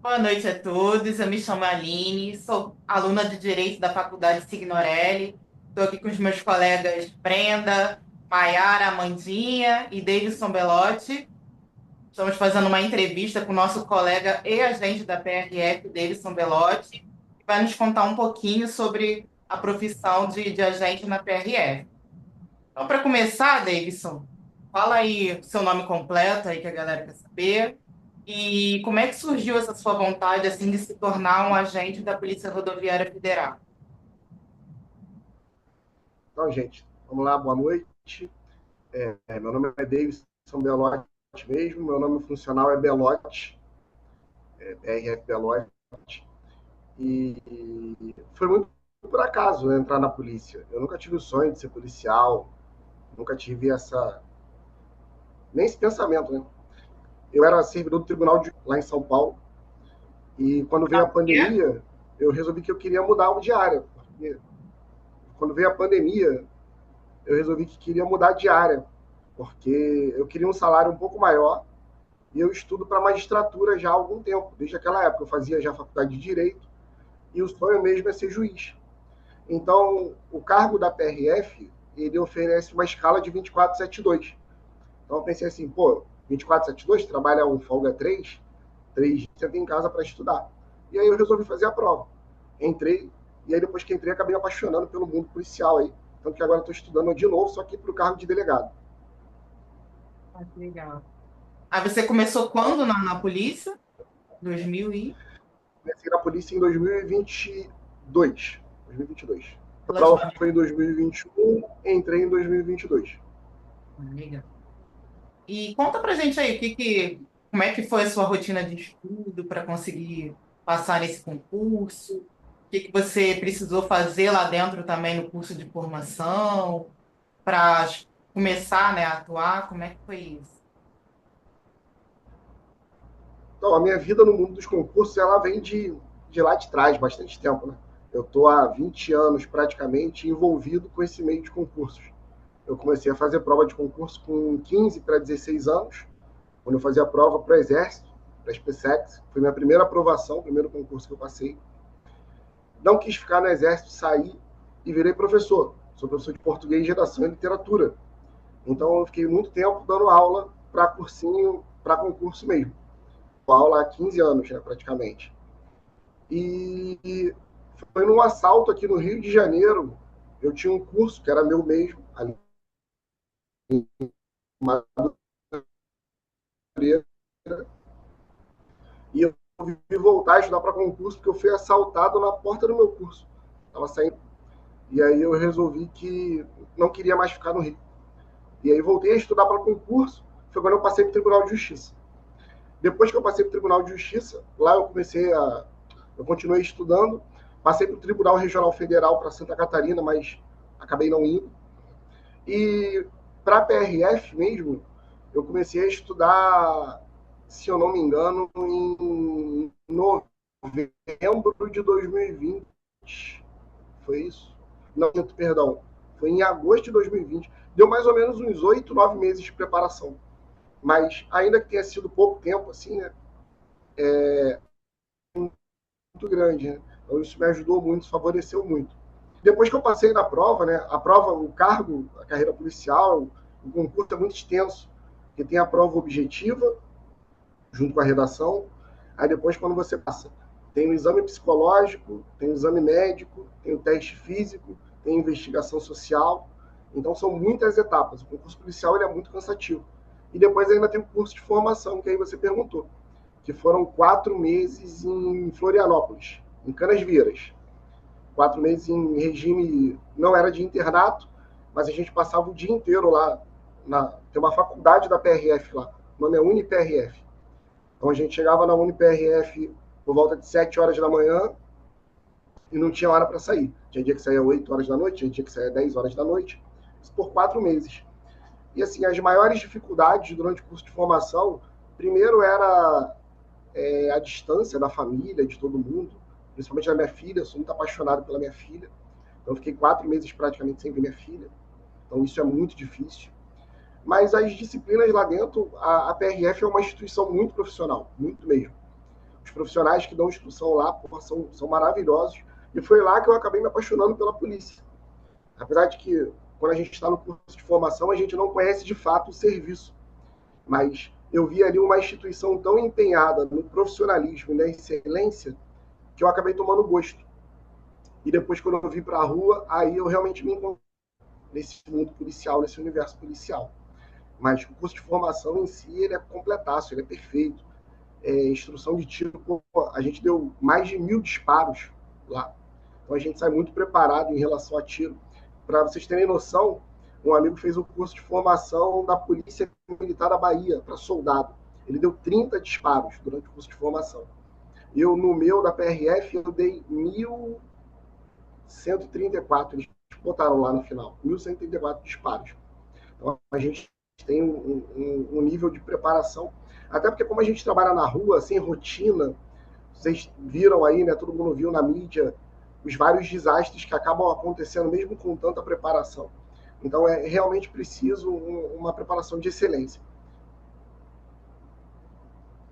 Boa noite a todos. Eu me chamo Aline, sou aluna de Direito da Faculdade Signorelli. Estou aqui com os meus colegas Brenda, Maiara, Amandinha e Davidson Belotti. Estamos fazendo uma entrevista com o nosso colega e agente da PRF, Davidson Belotti, que vai nos contar um pouquinho sobre a profissão de agente na PRF. Então, para começar, Davidson, fala aí o seu nome completo aí que a galera quer saber. E como é que surgiu essa sua vontade assim de se tornar um agente da Polícia Rodoviária Federal? Então, gente, vamos lá, boa noite. Meu nome é Davidson Belotti mesmo, meu nome funcional é Belotti, RF Belotti. E foi muito por acaso, né, entrar na polícia. Eu nunca tive o sonho de ser policial, nunca tive nem esse pensamento, né? Eu era servidor do tribunal lá em São Paulo, e quando veio a Quê? pandemia, eu resolvi que eu queria mudar de área. Quando veio a pandemia, eu resolvi que queria mudar de área, porque eu queria um salário um pouco maior. E eu estudo para magistratura já há algum tempo. Desde aquela época eu fazia já faculdade de Direito e o sonho mesmo é ser juiz. Então, o cargo da PRF, ele oferece uma escala de 24/72. Então eu pensei assim, pô, 24/72, trabalha um, folga três, senta em casa para estudar. E aí eu resolvi fazer a prova. Entrei, e aí depois que entrei, acabei me apaixonando pelo mundo policial aí. Tanto que agora estou estudando de novo, só que para o cargo de delegado. Ah, que legal. Aí você começou quando na polícia? 2000 e... Comecei na polícia em 2022. 2022. A prova Relativamente. foi em 2021, entrei em 2022. Legal. E conta pra gente aí, como é que foi a sua rotina de estudo para conseguir passar nesse concurso? O que você precisou fazer lá dentro também no curso de formação para começar, né, a atuar? Como é que foi isso? Então, a minha vida no mundo dos concursos, ela vem de lá de trás, bastante tempo, né? Eu estou há 20 anos praticamente envolvido com esse meio de concursos. Eu comecei a fazer prova de concurso com 15 para 16 anos, quando eu fazia a prova para o Exército, para a SpaceX. Foi minha primeira aprovação, o primeiro concurso que eu passei. Não quis ficar no Exército, saí e virei professor. Sou professor de português, redação e literatura. Então eu fiquei muito tempo dando aula para cursinho, para concurso mesmo. Dou aula há 15 anos, né, praticamente. E foi num assalto aqui no Rio de Janeiro. Eu tinha um curso que era meu mesmo, ali em Madureira, e eu vi voltar a estudar para concurso porque eu fui assaltado na porta do meu curso. Estava saindo. E aí eu resolvi que não queria mais ficar no Rio. E aí voltei a estudar para concurso. Foi quando eu passei para o Tribunal de Justiça. Depois que eu passei para o Tribunal de Justiça, lá eu comecei a. Eu continuei estudando, passei para o Tribunal Regional Federal para Santa Catarina, mas acabei não indo. E para a PRF mesmo, eu comecei a estudar, se eu não me engano, em novembro de 2020. Foi isso? Não, perdão. Foi em agosto de 2020. Deu mais ou menos uns 8, 9 meses de preparação. Mas, ainda que tenha sido pouco tempo, assim, né? Muito grande, né? Então isso me ajudou muito, favoreceu muito. Depois que eu passei na prova, né? A prova, o cargo, a carreira policial, o concurso é muito extenso, porque tem a prova objetiva, junto com a redação. Aí depois, quando você passa, tem o exame psicológico, tem o exame médico, tem o teste físico, tem a investigação social. Então são muitas etapas. O concurso policial ele é muito cansativo. E depois ainda tem o curso de formação, que aí você perguntou, que foram 4 meses em Florianópolis, em Canasvieiras. 4 meses em regime, não era de internato, mas a gente passava o dia inteiro lá. Tem uma faculdade da PRF lá, o nome é UniPRF. Então a gente chegava na UniPRF por volta de 7 horas da manhã e não tinha hora para sair. Tinha dia que saía 8 horas da noite, tinha dia que saía 10 horas da noite. Isso por 4 meses. E assim, as maiores dificuldades durante o curso de formação, primeiro era a distância da família, de todo mundo, principalmente da minha filha. Eu sou muito apaixonado pela minha filha. Então eu fiquei 4 meses praticamente sem ver minha filha. Então isso é muito difícil. Mas as disciplinas lá dentro, a PRF é uma instituição muito profissional, muito mesmo. Os profissionais que dão instrução lá são maravilhosos. E foi lá que eu acabei me apaixonando pela polícia. Apesar de que, quando a gente está no curso de formação, a gente não conhece de fato o serviço. Mas eu vi ali uma instituição tão empenhada no profissionalismo e na excelência que eu acabei tomando gosto. E depois, quando eu vim para a rua, aí eu realmente me encontrei nesse mundo policial, nesse universo policial. Mas o curso de formação em si, ele é completaço, ele é perfeito. Instrução de tiro, a gente deu mais de 1.000 disparos lá. Então a gente sai muito preparado em relação a tiro. Para vocês terem noção, um amigo fez um curso de formação da Polícia Militar da Bahia, para soldado. Ele deu 30 disparos durante o curso de formação. Eu, no meu, da PRF, eu dei 1.134. Eles botaram lá no final. 1.134 disparos. Então, a gente tem um nível de preparação. Até porque, como a gente trabalha na rua, sem rotina, vocês viram aí, né? Todo mundo viu na mídia os vários desastres que acabam acontecendo mesmo com tanta preparação. Então, é realmente preciso uma preparação de excelência.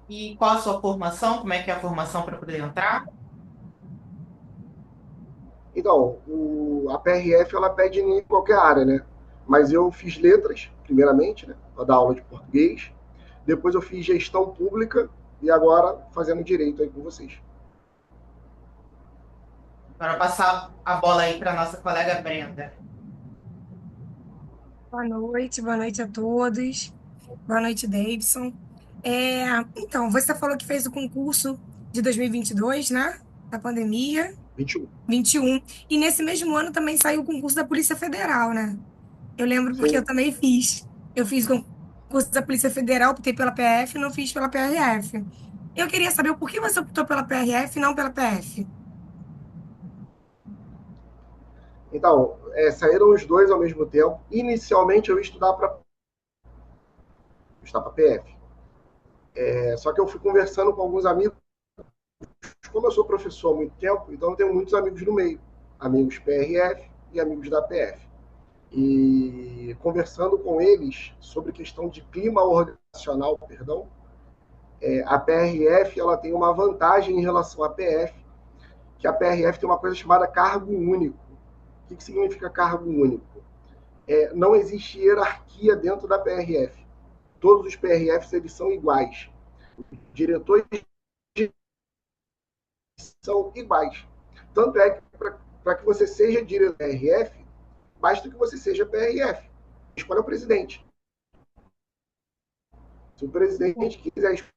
E qual a sua formação? Como é que é a formação para poder entrar? Então, a PRF, ela pede em qualquer área, né? Mas eu fiz letras, primeiramente, né? Para dar aula de português. Depois eu fiz gestão pública e agora fazendo direito aí com vocês. Para passar a bola aí para nossa colega Brenda. Boa noite a todos. Boa noite, Davidson. Então, você falou que fez o concurso de 2022, né? Da pandemia, 21. 21. E nesse mesmo ano também saiu o concurso da Polícia Federal, né? Eu lembro porque eu Sim. também fiz. Eu fiz o concurso da Polícia Federal, optei pela PF e não fiz pela PRF. Eu queria saber o porquê você optou pela PRF e não pela PF. Então, saíram os dois ao mesmo tempo. Inicialmente eu ia estudar para PF. Só que eu fui conversando com alguns amigos. Como eu sou professor há muito tempo, então eu tenho muitos amigos no meio. Amigos PRF e amigos da PF. E conversando com eles sobre questão de clima organizacional, perdão, a PRF ela tem uma vantagem em relação à PF, que a PRF tem uma coisa chamada cargo único. O que significa cargo único? Não existe hierarquia dentro da PRF. Todos os PRFs eles são iguais. Diretores são iguais. Tanto é que para que você seja diretor da PRF, basta que você seja PRF. Escolha o presidente. Se o presidente quiser escolher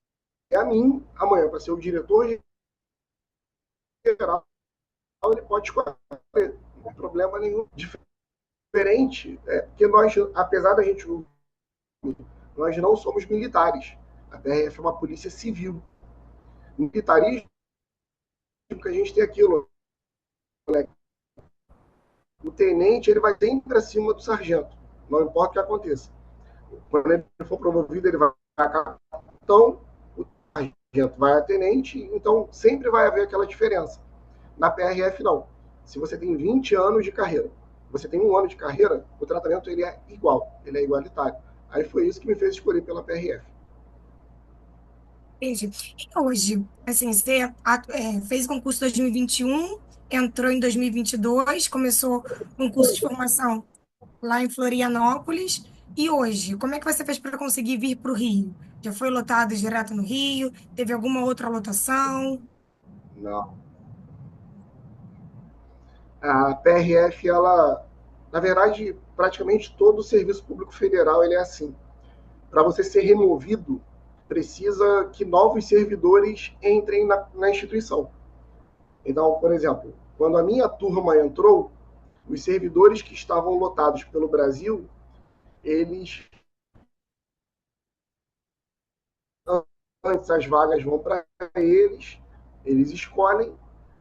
a mim, amanhã, para ser o diretor geral, ele pode escolher. Não tem problema nenhum. Diferente, porque nós, apesar da gente, nós não somos militares. A PRF é uma polícia civil. No militarismo, que a gente tem aquilo, né? O tenente ele vai sempre acima do sargento, não importa o que aconteça. Quando ele for promovido, ele vai a capitão, o sargento vai a tenente, então sempre vai haver aquela diferença. Na PRF, não. Se você tem 20 anos de carreira, você tem 1 ano de carreira, o tratamento ele é igual, ele é igualitário. Aí foi isso que me fez escolher pela PRF. Entendi. E hoje, assim, você fez o concurso 2021, entrou em 2022, começou um curso de formação lá em Florianópolis. E hoje, como é que você fez para conseguir vir para o Rio? Já foi lotado direto no Rio? Teve alguma outra lotação? Não. A PRF, ela, na verdade, praticamente todo o serviço público federal ele é assim. Para você ser removido, precisa que novos servidores entrem na instituição. Então, por exemplo, quando a minha turma entrou, os servidores que estavam lotados pelo Brasil, eles antes as vagas vão para eles escolhem,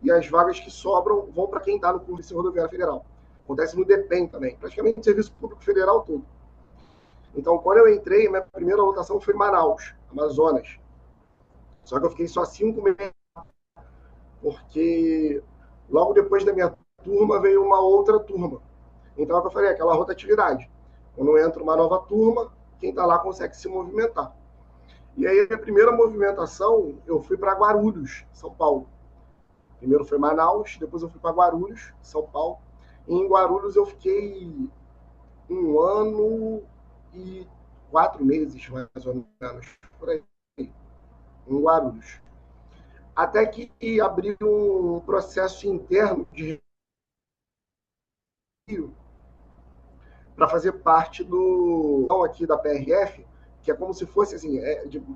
e as vagas que sobram vão para quem está no curso de rodoviária federal. Acontece no DEPEN também, praticamente no serviço público federal todo. Então, quando eu entrei, minha primeira lotação foi em Manaus, Amazonas. Só que eu fiquei só 5 meses, porque logo depois da minha turma veio uma outra turma. Então, é o que eu falei, aquela rotatividade. Quando entra uma nova turma, quem está lá consegue se movimentar. E aí, a primeira movimentação, eu fui para Guarulhos, São Paulo. Primeiro foi Manaus, depois eu fui para Guarulhos, São Paulo. E em Guarulhos eu fiquei 1 ano e 4 meses, mais ou menos, por aí, em Guarulhos. Até que abriu um processo interno de Rio para fazer parte do aqui da PRF, que é como se fosse assim,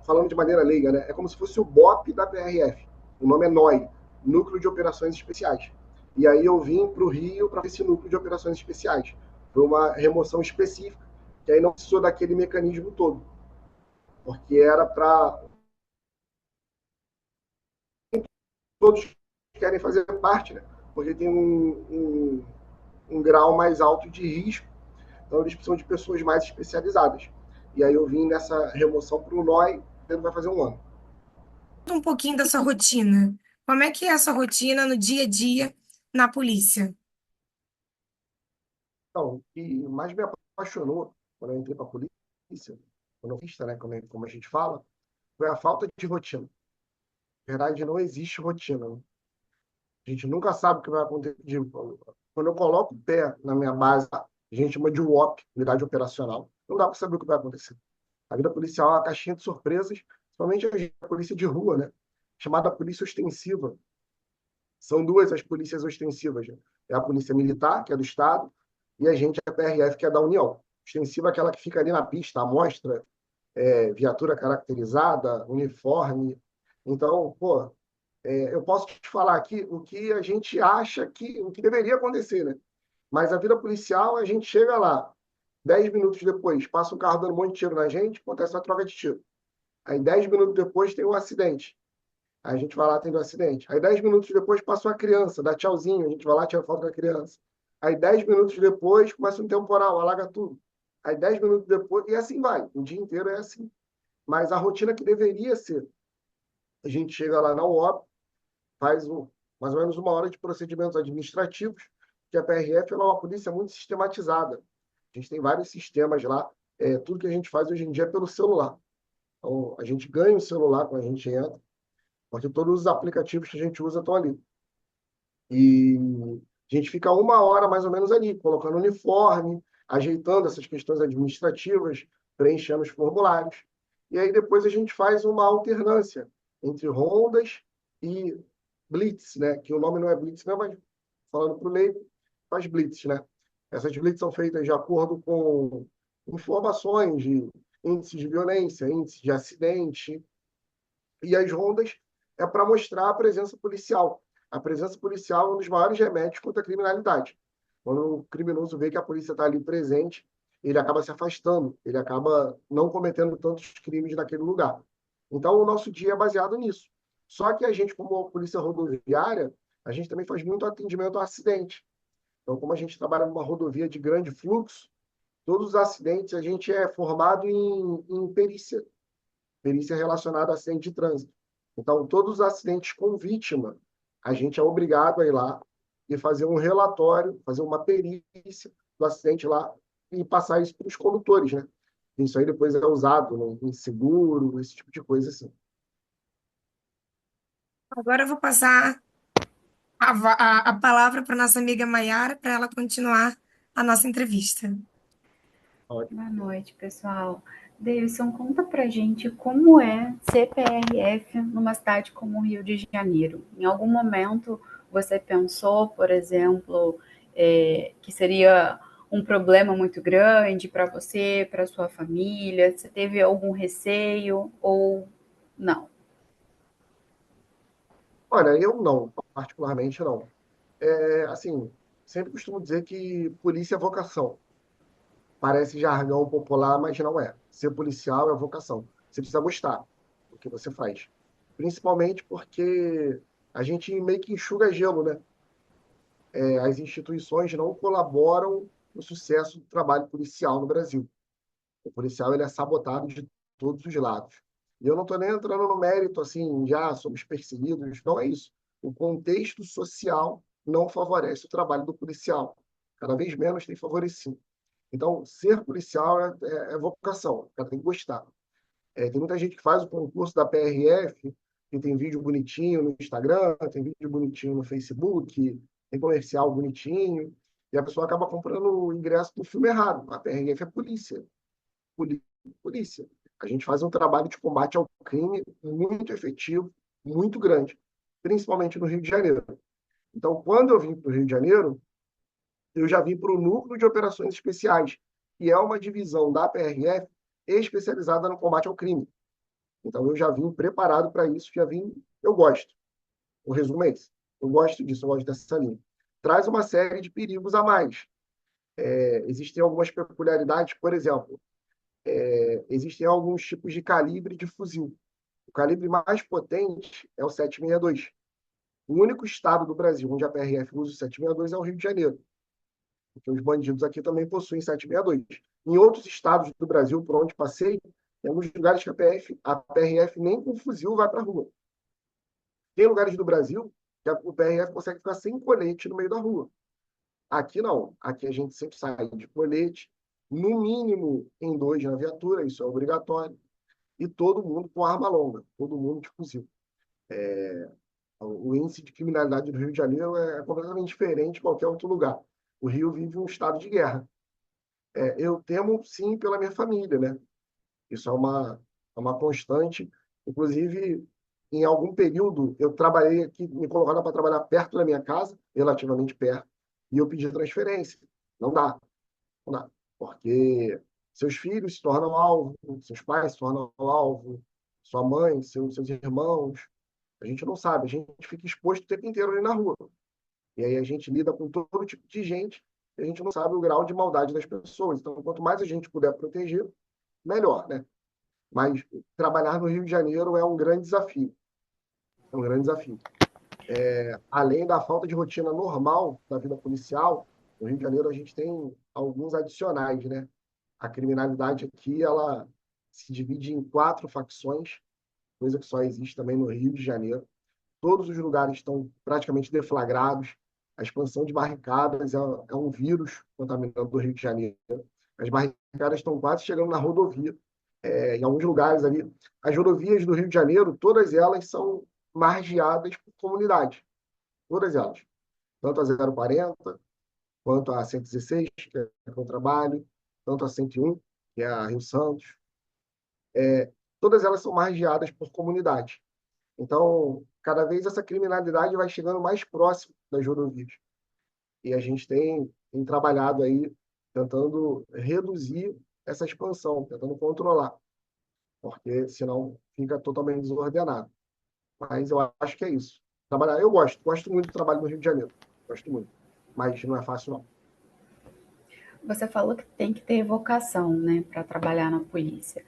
falando de maneira leiga, né? É como se fosse o BOP da PRF. O nome é NOI, Núcleo de Operações Especiais. E aí eu vim para o Rio para esse núcleo de operações especiais. Foi uma remoção específica, que aí não precisou daquele mecanismo todo, porque era para todos querem fazer parte, né? Porque tem um grau mais alto de risco, então eles precisam de pessoas mais especializadas. E aí eu vim nessa remoção para o NOI, ele vai fazer 1 ano. Um pouquinho da sua rotina. Como é que é a sua rotina no dia a dia na polícia? Então, o que mais me apaixonou quando eu entrei para a polícia, quando eu fiz, né, como a gente fala, foi a falta de rotina. Na verdade, não existe rotina. Né? A gente nunca sabe o que vai acontecer. Quando eu coloco o pé na minha base, a gente chama de UOP, unidade operacional, não dá para saber o que vai acontecer. A vida policial é uma caixinha de surpresas, principalmente a polícia de rua, né? Chamada polícia ostensiva. São duas as polícias ostensivas. Né? É a polícia militar, que é do Estado, e a gente, a PRF, que é da União. Ostensiva é aquela que fica ali na pista, à mostra, viatura caracterizada, uniforme. Então, pô, eu posso te falar aqui o que a gente acha que o que deveria acontecer, né? Mas a vida policial, a gente chega lá, 10 minutos depois, passa um carro dando um monte de tiro na gente, acontece uma troca de tiro. Aí 10 minutos depois tem um acidente. Aí a gente vai lá, tem um acidente. Aí 10 minutos depois passa uma criança, dá tchauzinho, a gente vai lá, tira foto da criança. Aí 10 minutos depois começa um temporal, alaga tudo. Aí 10 minutos depois, e assim vai. O dia inteiro é assim. Mas a rotina que deveria ser, a gente chega lá na UOP, faz mais ou menos 1 hora de procedimentos administrativos, que a PRF é uma polícia muito sistematizada. A gente tem vários sistemas lá. Tudo que a gente faz hoje em dia é pelo celular. Então, a gente ganha o celular quando a gente entra, porque todos os aplicativos que a gente usa estão ali. E a gente fica 1 hora mais ou menos ali, colocando uniforme, ajeitando essas questões administrativas, preenchendo os formulários. E aí depois a gente faz uma alternância entre rondas e blitz, né? Que o nome não é blitz, não, mas falando para o leigo, faz blitz, né? Essas blitz são feitas de acordo com informações de índices de violência, índice de acidente, e as rondas é para mostrar a presença policial. A presença policial é um dos maiores remédios contra a criminalidade. Quando o criminoso vê que a polícia está ali presente, ele acaba se afastando, ele acaba não cometendo tantos crimes naquele lugar. Então, o nosso dia é baseado nisso. Só que a gente, como polícia rodoviária, a gente também faz muito atendimento a acidente. Então, como a gente trabalha numa rodovia de grande fluxo, todos os acidentes a gente é formado em perícia relacionada a acidente de trânsito. Então, todos os acidentes com vítima, a gente é obrigado a ir lá e fazer um relatório, fazer uma perícia do acidente lá e passar isso para os condutores, né? Isso aí depois é usado, né, em seguro, esse tipo de coisa assim. Agora eu vou passar a palavra para nossa amiga Maiara para ela continuar a nossa entrevista. Boa noite, pessoal. Davidson, conta pra gente como é ser PRF numa cidade como o Rio de Janeiro. Em algum momento você pensou, por exemplo, que seria um problema muito grande para você, para sua família? Você teve algum receio ou não? Olha, eu não, particularmente não. Assim, sempre costumo dizer que polícia é vocação. Parece jargão popular, mas não é. Ser policial é vocação. Você precisa gostar do que você faz. Principalmente porque a gente meio que enxuga gelo, né? As instituições não colaboram no sucesso do trabalho policial no Brasil. O policial ele é sabotado de todos os lados. E eu não estou nem entrando no mérito, assim, já somos perseguidos. Não é isso. O contexto social não favorece o trabalho do policial. Cada vez menos tem favorecido. Então, ser policial é vocação, o cara tem que gostar. Tem muita gente que faz o concurso da PRF, que tem vídeo bonitinho no Instagram, tem vídeo bonitinho no Facebook, tem comercial bonitinho, e a pessoa acaba comprando o ingresso do filme errado. A PRF é polícia. Poli- Polícia. A gente faz um trabalho de combate ao crime muito efetivo, muito grande, principalmente no Rio de Janeiro. Então, quando eu vim para o Rio de Janeiro, eu já vim para o Núcleo de Operações Especiais, que é uma divisão da PRF especializada no combate ao crime. Então, eu já vim preparado para isso, já vim. Eu gosto. O resumo é esse. Eu gosto disso, eu gosto dessa linha. Traz uma série de perigos a mais. Existem algumas peculiaridades, por exemplo, existem alguns tipos de calibre de fuzil. O calibre mais potente é o 762. O único estado do Brasil onde a PRF usa o 762 é o Rio de Janeiro, porque os bandidos aqui também possuem 762. Em outros estados do Brasil, por onde passei, tem alguns lugares que a PRF nem com fuzil vai para a rua. Tem lugares do Brasil que o PRF consegue ficar sem colete no meio da rua. Aqui não. Aqui a gente sempre sai de colete, no mínimo em dois na viatura, isso é obrigatório, e todo mundo com arma longa, todo mundo de fuzil. O índice de criminalidade do Rio de Janeiro é completamente diferente de qualquer outro lugar. O Rio vive um estado de guerra. Eu temo, sim, pela minha família, né? Isso é uma constante. Inclusive, em algum período, eu trabalhei aqui, me colocaram para trabalhar perto da minha casa, relativamente perto, e eu pedi transferência. Não dá, não dá. Porque seus filhos se tornam alvo, seus pais se tornam alvo, sua mãe, seus irmãos. A gente não sabe, a gente fica exposto o tempo inteiro ali na rua. E aí a gente lida com todo tipo de gente, e a gente não sabe o grau de maldade das pessoas. Então, quanto mais a gente puder proteger, melhor, né? Mas trabalhar no Rio de Janeiro é um grande desafio. É um grande desafio. Além da falta de rotina normal da vida policial, no Rio de Janeiro a gente tem alguns adicionais, né? A criminalidade aqui, ela se divide em 4 facções, coisa que só existe também no Rio de Janeiro. Todos os lugares estão praticamente deflagrados. A expansão de barricadas é um vírus contaminando o Rio de Janeiro. As barricadas estão quase chegando na rodovia. Em alguns lugares ali. As rodovias do Rio de Janeiro, todas elas são margeadas por comunidade. Todas elas. Tanto a 040, quanto a 116, que é o trabalho, tanto a 101, que é a Rio Santos. Todas elas são margeadas por comunidade. Então, cada vez essa criminalidade vai chegando mais próximo das rodovias. E a gente tem trabalhado aí tentando reduzir essa expansão, tentando controlar, porque senão fica totalmente desordenado. Mas eu acho que é isso. Trabalhar, eu gosto muito do trabalho no Rio de Janeiro, gosto muito, mas não é fácil não. Você falou que tem que ter vocação, né, para trabalhar na polícia.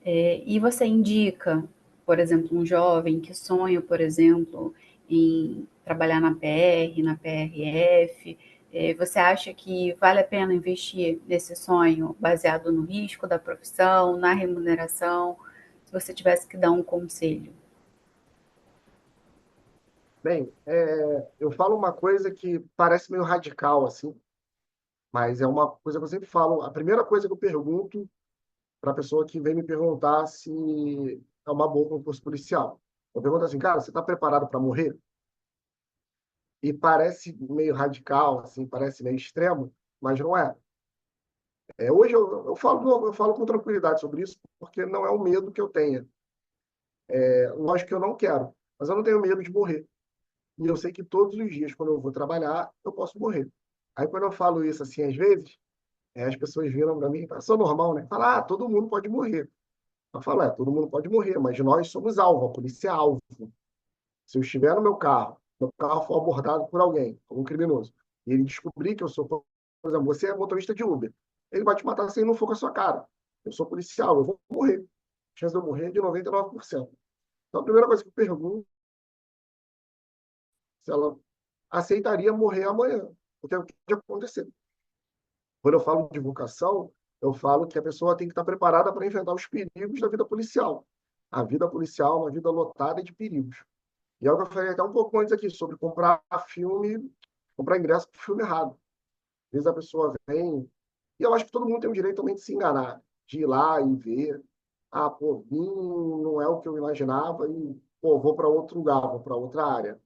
E você indica, por exemplo, um jovem que sonha, por exemplo, em trabalhar na PR, na PRF, você acha que vale a pena investir nesse sonho baseado no risco da profissão, na remuneração? Se você tivesse que dar um conselho. Bem, eu falo uma coisa que parece meio radical, assim, mas é uma coisa que eu sempre falo. A primeira coisa que eu pergunto para a pessoa que vem me perguntar se é uma boa concurso policial. Eu pergunto assim, cara, você está preparado para morrer? E parece meio radical, assim, parece meio extremo, mas não é. Hoje eu falo com tranquilidade sobre isso, porque não é o medo que eu tenho. Lógico que eu não quero, mas eu não tenho medo de morrer. E eu sei que todos os dias, quando eu vou trabalhar, eu posso morrer. Aí, quando eu falo isso, assim, às vezes, as pessoas viram para mim, sou normal, né? Falar, todo mundo pode morrer. Eu falo, todo mundo pode morrer, mas nós somos alvo, a polícia é alvo. Se eu estiver no meu carro for abordado por alguém, algum criminoso, e ele descobrir que eu sou, por exemplo, você é motorista de Uber, ele vai te matar se ele não for com a sua cara. Eu sou policial, eu vou morrer. A chance de eu morrer é de 99%. Então, a primeira coisa que eu pergunto é se ela aceitaria morrer amanhã, porque é o que pode acontecer. Quando eu falo de vocação, eu falo que a pessoa tem que estar preparada para enfrentar os perigos da vida policial. A vida policial é uma vida lotada de perigos. E é o que eu falei até um pouco antes aqui, sobre comprar ingresso para o filme errado. Às vezes a pessoa vem, e eu acho que todo mundo tem o direito também de se enganar, de ir lá e ver. Ah, pô, vim não é o que eu imaginava e, pô, vou para outro lugar, vou para outra área.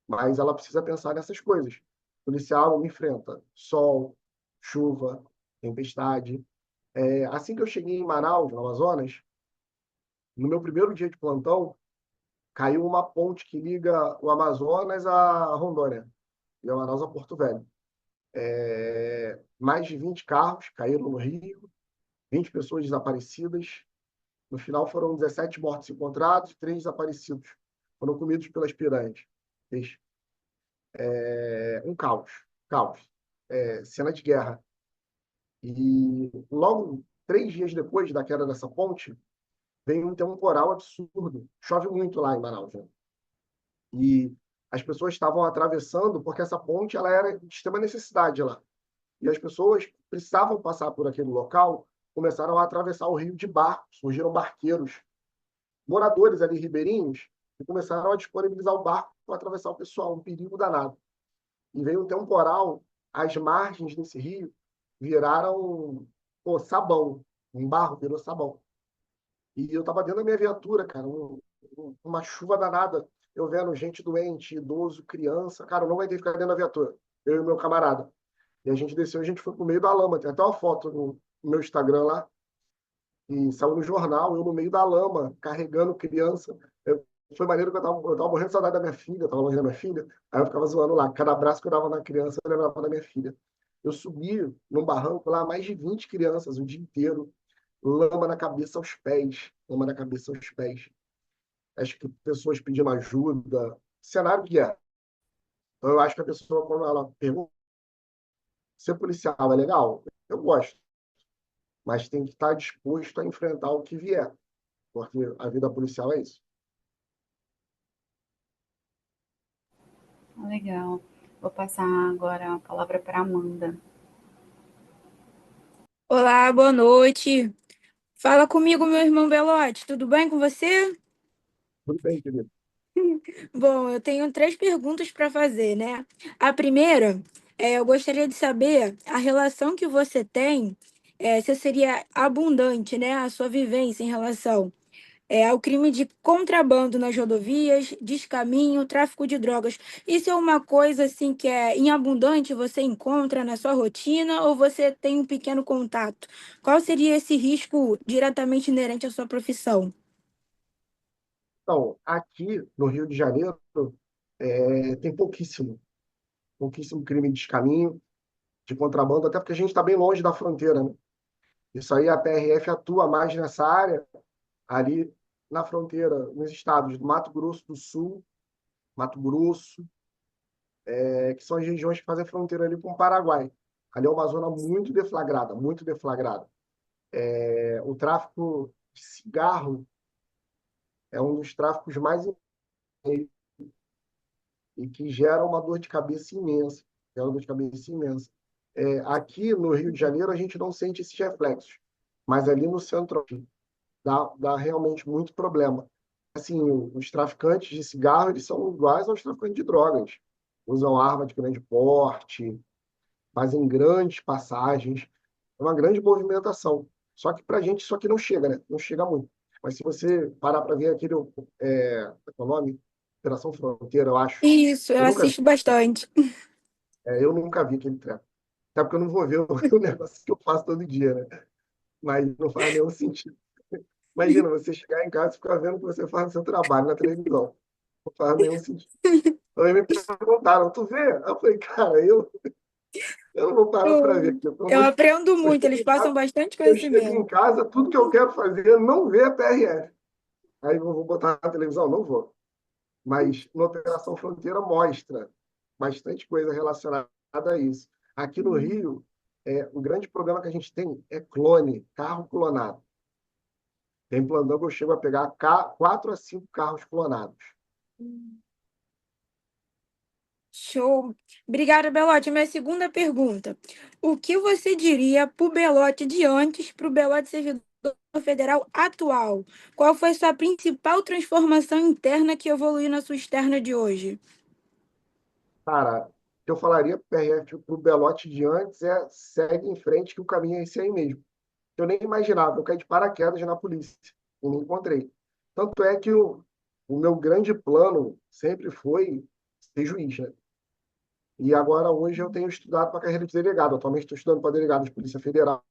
Mas ela precisa pensar nessas coisas. O policial enfrenta sol, chuva, tempestade. Assim que eu cheguei em Manaus, no Amazonas, no meu primeiro dia de plantão, caiu uma ponte que liga o Amazonas a Rondônia, e o Manaus a Porto Velho. Mais de 20 carros caíram no Rio, 20 pessoas desaparecidas. No final foram 17 mortos encontrados e 3 desaparecidos. Foram comidos pelas piranhas. Peixe. Um caos. Caos. Cena de guerra. E logo 3 dias depois da queda dessa ponte, veio um temporal absurdo. Chove muito lá em Manaus, né? E as pessoas estavam atravessando porque essa ponte ela era de extrema necessidade lá. E as pessoas precisavam passar por aquele local, começaram a atravessar o rio de barco, surgiram barqueiros, moradores ali ribeirinhos, e começaram a disponibilizar o barco para atravessar o pessoal, um perigo danado. E veio um temporal, as margens desse rio viraram, pô, sabão, um barro virou sabão. E eu estava dentro da minha viatura, cara, uma chuva danada, eu vendo gente doente, idoso, criança, cara, eu não aguentei ficar dentro da viatura, eu e o meu camarada. E a gente desceu, a gente foi pro meio da lama, tem até uma foto no meu Instagram lá, e saiu no jornal, eu no meio da lama, carregando criança. Foi maneiro que eu tava morrendo de saudade da minha filha, eu tava longe da minha filha, aí eu ficava zoando lá, cada abraço que eu dava na criança, eu lembrava da minha filha. Eu subi num barranco lá, mais de 20 crianças o dia inteiro, lama na cabeça aos pés, lama na cabeça aos pés. Acho que pessoas pedindo ajuda, cenário de guerra. Então eu acho que a pessoa, quando ela pergunta, ser policial é legal? Eu gosto, mas tem que estar disposto a enfrentar o que vier, porque a vida policial é isso. Legal. Vou passar agora a palavra para Amanda. Olá, boa noite. Fala comigo, meu irmão Belote. Tudo bem com você? Tudo bem, querido. Bom, eu tenho três perguntas para fazer, né? A primeira, eu gostaria de saber a relação que você tem, se seria abundante, né? A sua vivência em relação ao crime de contrabando nas rodovias, descaminho, tráfico de drogas. Isso é uma coisa assim que é em abundante, você encontra na sua rotina ou você tem um pequeno contato? Qual seria esse risco diretamente inerente à sua profissão? Então, aqui no Rio de Janeiro, tem pouquíssimo crime de descaminho, de contrabando, até porque a gente está bem longe da fronteira, né? Isso aí a PRF atua mais nessa área, ali na fronteira, nos estados do Mato Grosso do Sul, Mato Grosso, que são as regiões que fazem fronteira ali com o Paraguai. Ali é uma zona muito deflagrada, muito deflagrada. O tráfico de cigarro é um dos tráficos mais e que gera uma dor de cabeça imensa. Gera uma dor de cabeça imensa. Aqui no Rio de Janeiro a gente não sente esses reflexos, mas ali no centro dá realmente muito problema. Assim, os traficantes de cigarro eles são iguais aos traficantes de drogas. Usam arma de grande porte, fazem grandes passagens, é uma grande movimentação. Só que para a gente isso aqui não chega, né? Não chega muito. Mas se você parar para ver aquele, qual é o nome? Operação Fronteira, eu acho. Isso, eu Eu nunca, assisto bastante. eu nunca vi aquele treco. Até porque eu não vou ver o negócio que eu faço todo dia, né? Mas não faz nenhum sentido. Imagina você chegar em casa e ficar vendo o que você faz no seu trabalho na televisão. Não faz nenhum sentido. Então, aí me perguntaram, tu vê? Eu falei, cara, eu não vou parar para ver. Eu aprendo muito, eles Em casa, passam bastante eu chego conhecimento. em casa, tudo que eu quero fazer é não ver a PRF. Aí eu vou botar na televisão? Não vou. Mas no Operação Fronteira mostra bastante coisa relacionada a isso. Aqui no Rio, o grande problema que a gente tem é clone, carro clonado. Tem plantão que eu chego a pegar 4 a 5 carros clonados. Show. Obrigada, Belote. Minha segunda pergunta. O que você diria para o Belote de antes para o Belote servidor federal atual? Qual foi sua principal transformação interna que evoluiu na sua externa de hoje? Cara, o que eu falaria para o PRF, para o Belote de antes, segue em frente que o caminho é esse aí mesmo. que eu nem imaginava. Eu caí de paraquedas na polícia e me encontrei. Tanto é que o meu grande plano sempre foi ser juiz, né? E agora, hoje, eu tenho estudado para a carreira de delegado. Atualmente, estou estudando para delegado de Polícia Federal.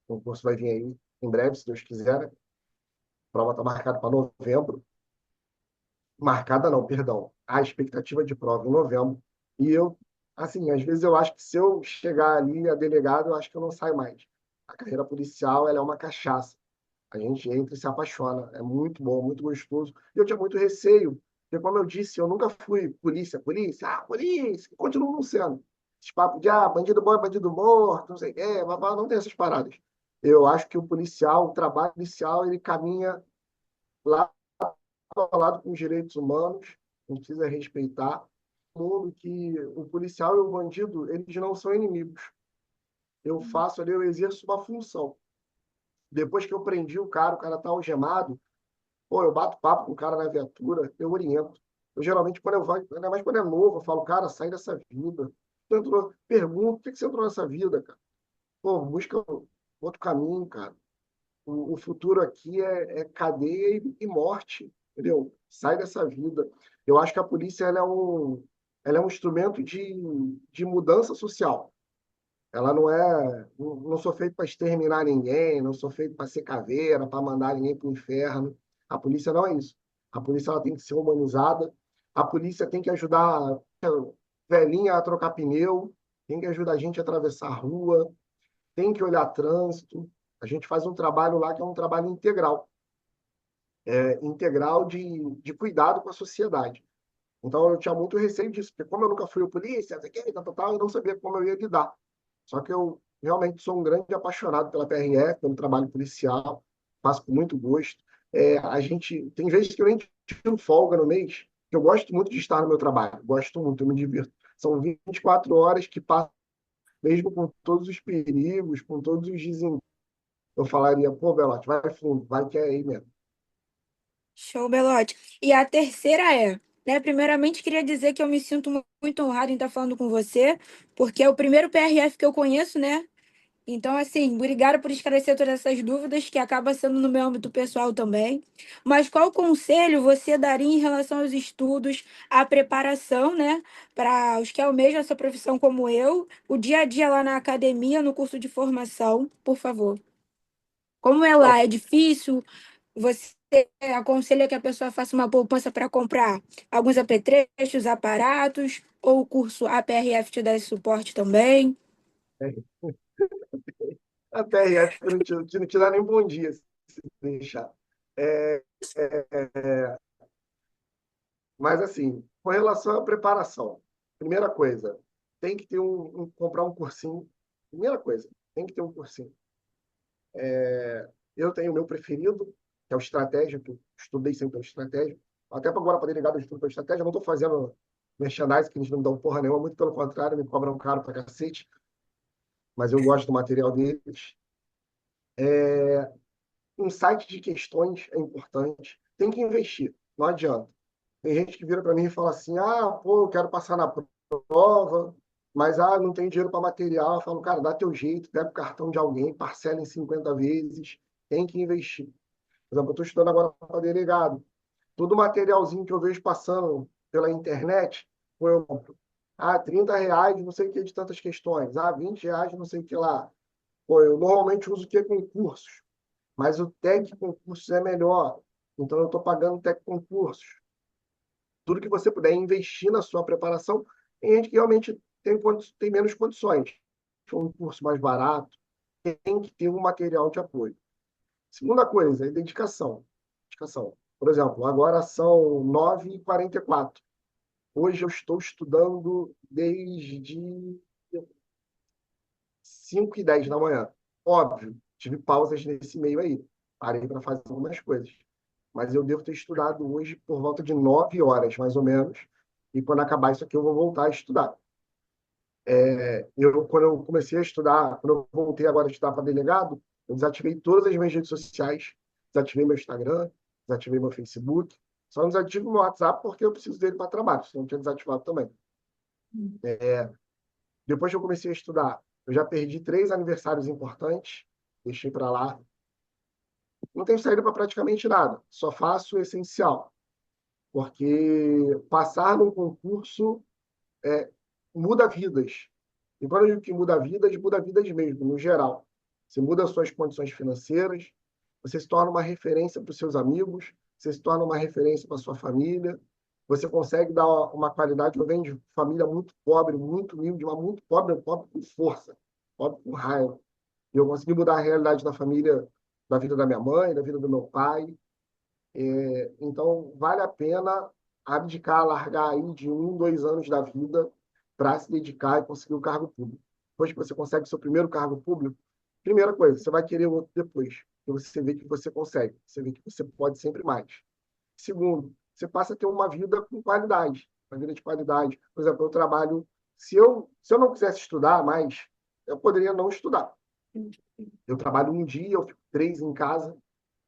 O curso vai vir aí em breve, se Deus quiser, né? A prova está marcada para novembro. Marcada não, perdão. A expectativa de prova em novembro. E eu, assim, às vezes eu acho que se eu chegar ali a delegado, eu acho que eu não saio mais. A carreira policial, ela é uma cachaça. A gente entra e se apaixona. É muito bom, muito gostoso. E eu tinha muito receio, porque, como eu disse, eu nunca fui polícia, continuo não sendo. Esse papo de, bandido bom é bandido morto, não sei o quê, não tem essas paradas. Eu acho que o policial, o trabalho policial, ele caminha lá ao lado com os direitos humanos, a gente precisa respeitar. Um mundo que o policial e o bandido, eles não são inimigos. Eu faço ali, eu exerço uma função. Depois que eu prendi o cara tá algemado, pô, eu bato papo com o cara na viatura, eu oriento. Eu geralmente, quando eu vou, ainda mais quando é novo, eu falo, cara, sai dessa vida. Tu entrou, pergunto, por que você entrou nessa vida, cara? Pô, busca outro caminho, cara. O futuro aqui é cadeia e morte, entendeu? Sai dessa vida. Eu acho que a polícia ela é um instrumento de mudança social. Ela não sou feito para exterminar ninguém, não sou feito para ser caveira, para mandar ninguém para o inferno. A polícia não é isso. A polícia ela tem que ser humanizada. A polícia tem que ajudar a velhinha a trocar pneu, tem que ajudar a gente a atravessar a rua, tem que olhar trânsito. A gente faz um trabalho lá que é um trabalho integral, integral de cuidado com a sociedade. Então eu tinha muito receio disso, porque como eu nunca fui polícia, eu não sabia como eu ia lidar. Só que eu realmente sou um grande apaixonado pela PRF, pelo trabalho policial, faço com muito gosto. A gente tem vezes que eu nem tiro folga no mês, que eu gosto muito de estar no meu trabalho, gosto muito, eu me divirto. São 24 horas que passam, mesmo com todos os perigos, com todos os desencontros. Eu falaria, pô, Belote, vai fundo, vai que é aí mesmo. Show, Belote. E a terceira é, né? Primeiramente, queria dizer que eu me sinto muito honrado em estar falando com você, porque é o primeiro PRF que eu conheço, né? Então, assim, obrigada por esclarecer todas essas dúvidas, que acaba sendo no meu âmbito pessoal também. Mas qual conselho você daria em relação aos estudos, à preparação, né? Para os que almejam essa profissão como eu, o dia a dia lá na academia, no curso de formação, por favor. Como é lá? É difícil? Você aconselha que a pessoa faça uma poupança para comprar alguns apetrechos, aparatos, ou o curso APRF te dá esse suporte também? A PRF não te dá nem bom dia, se deixar. É, mas, assim, com relação à preparação, primeira coisa, tem que ter comprar um cursinho. Primeira coisa, tem que ter um cursinho. Eu tenho o meu preferido, que é o Estratégia, que eu estudei sempre pelo Estratégia. Até para agora, para delegado, eu estudo pelo Estratégia. Eu não estou fazendo merchandising, que eles não me dão porra nenhuma, muito pelo contrário, me cobram caro pra cacete, mas eu gosto do material deles. Um site de questões é importante. Tem que investir, não adianta. Tem gente que vira para mim e fala assim: pô, eu quero passar na prova, mas não tenho dinheiro para material. Eu falo, cara, dá teu jeito, pega o cartão de alguém, parcela em 50 vezes, tem que investir. Por exemplo, eu estou estudando agora para delegado. Todo materialzinho que eu vejo passando pela internet, pô, eu compro. R$ 30, não sei o que, de tantas questões. R$ 20, não sei o que lá. Pô, eu normalmente uso o que? Concursos. Mas o TEC Concursos é melhor. Então, eu estou pagando o TEC Concursos. Tudo que você puder investir na sua preparação, tem gente que realmente tem menos condições. Um curso mais barato, tem que ter um material de apoio. Segunda coisa, é dedicação. Dedicação. Por exemplo, agora são 9h44. Hoje eu estou estudando desde 5h10 da manhã. Óbvio, tive pausas nesse meio aí. Parei para fazer algumas coisas. Mas eu devo ter estudado hoje por volta de 9 horas, mais ou menos. E quando acabar isso aqui, eu vou voltar a estudar. Quando eu comecei a estudar, quando eu voltei agora a estudar para delegado, eu desativei todas as minhas redes sociais, desativei meu Instagram, desativei meu Facebook, só não desativo meu WhatsApp porque eu preciso dele para trabalho, senão eu tinha desativado também. Depois que eu comecei a estudar, eu já perdi 3 aniversários importantes, deixei para lá. Não tenho saída para praticamente nada, só faço o essencial, porque passar num concurso muda vidas. E quando eu digo que muda vidas mesmo, no geral. Você muda as suas condições financeiras, você se torna uma referência para os seus amigos, você se torna uma referência para a sua família, você consegue dar uma qualidade. Eu venho de família muito pobre, muito humilde, mas muito pobre, pobre com força, pobre com raiva. E eu consegui mudar a realidade da família, da vida da minha mãe, da vida do meu pai. Então, vale a pena abdicar, largar aí de 1, 2 anos da vida para se dedicar e conseguir o cargo público. Depois que você consegue o seu primeiro cargo público, primeira coisa, você vai querer outro depois, porque você vê que você consegue, você vê que você pode sempre mais. Segundo, você passa a ter uma vida com qualidade, uma vida de qualidade. Por exemplo, eu trabalho, se eu não quisesse estudar mais, eu poderia não estudar. Eu trabalho um dia, eu fico 3 em casa.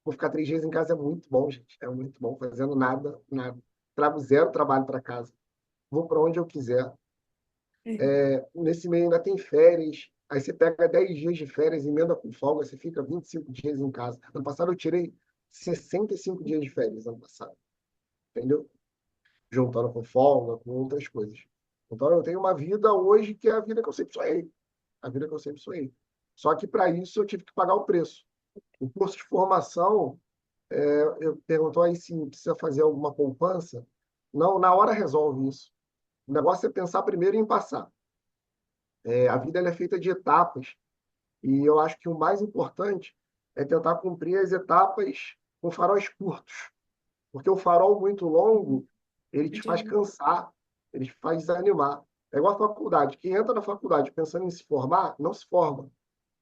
Vou ficar 3 dias em casa é muito bom, gente. É muito bom, fazendo nada, nada. Trago zero trabalho para casa. Vou para onde eu quiser. Nesse meio ainda tem férias. Aí você pega 10 dias de férias, emenda com folga, você fica 25 dias em casa. Ano passado eu tirei 65 dias de férias, ano passado. Entendeu? Juntando com folga, com outras coisas. Então eu tenho uma vida hoje que é a vida que eu sempre sonhei. A vida que eu sempre sonhei. Só que para isso eu tive que pagar o preço. O curso de formação, eu perguntou aí se precisa fazer alguma poupança. Não, na hora resolve isso. O negócio é pensar primeiro em passar. A vida ela é feita de etapas e eu acho que o mais importante é tentar cumprir as etapas com faróis curtos, porque o farol muito longo ele te faz cansar, ele te faz desanimar. É igual a faculdade. Quem entra na faculdade pensando em se formar, não se forma.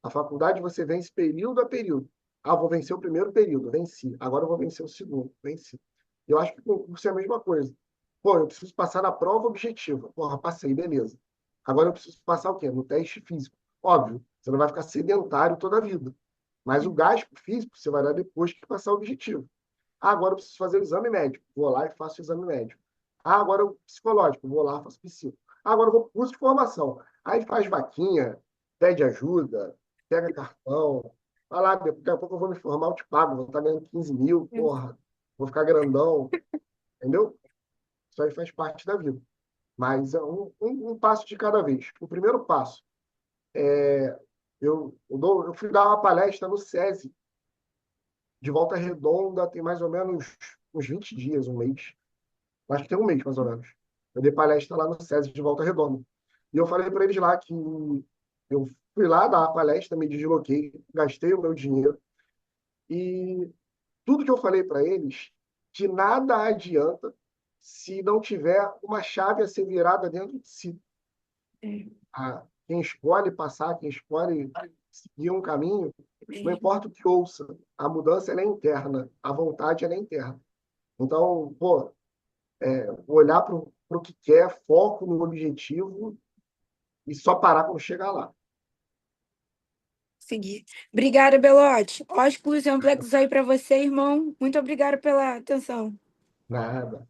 A faculdade você vence período a período. Ah, vou vencer o primeiro período, venci. Agora eu vou vencer o segundo, venci. Eu acho que o concurso é a mesma coisa. Pô, eu preciso passar na prova objetiva. Porra, passei, beleza. Agora eu preciso passar o quê? No teste físico. Óbvio, você não vai ficar sedentário toda a vida. Mas o gasto físico você vai dar depois que passar o objetivo. Ah, agora eu preciso fazer o exame médico. Vou lá e faço o exame médico. Ah, agora o psicológico. Vou lá e faço psico. Ah, agora eu vou para o curso de formação. Aí faz vaquinha, pede ajuda, pega cartão. Vai lá, daqui a pouco eu vou me formar, eu te pago. Vou estar ganhando 15 mil, porra. Vou ficar grandão. Entendeu? Isso aí faz parte da vida. Mas é um passo de cada vez. O primeiro passo, eu fui dar uma palestra no SESI, de Volta Redonda, tem mais ou menos uns 20 dias, um mês. Acho que tem um mês, mais ou menos. Eu dei palestra lá no SESI de Volta Redonda. E eu falei para eles lá que eu fui lá dar a palestra, me desloquei, gastei o meu dinheiro. E tudo que eu falei para eles, de nada adianta se não tiver uma chave a ser virada dentro de si. Quem escolhe passar, quem escolhe seguir um caminho, não importa o que ouça, a mudança ela é interna, a vontade ela é interna. Então, pô, olhar para o que quer, foco no objetivo e só parar quando chegar lá. Seguir. Obrigada, Belote. Ótimos exemplos aí para você, irmão. Muito obrigada pela atenção. Nada.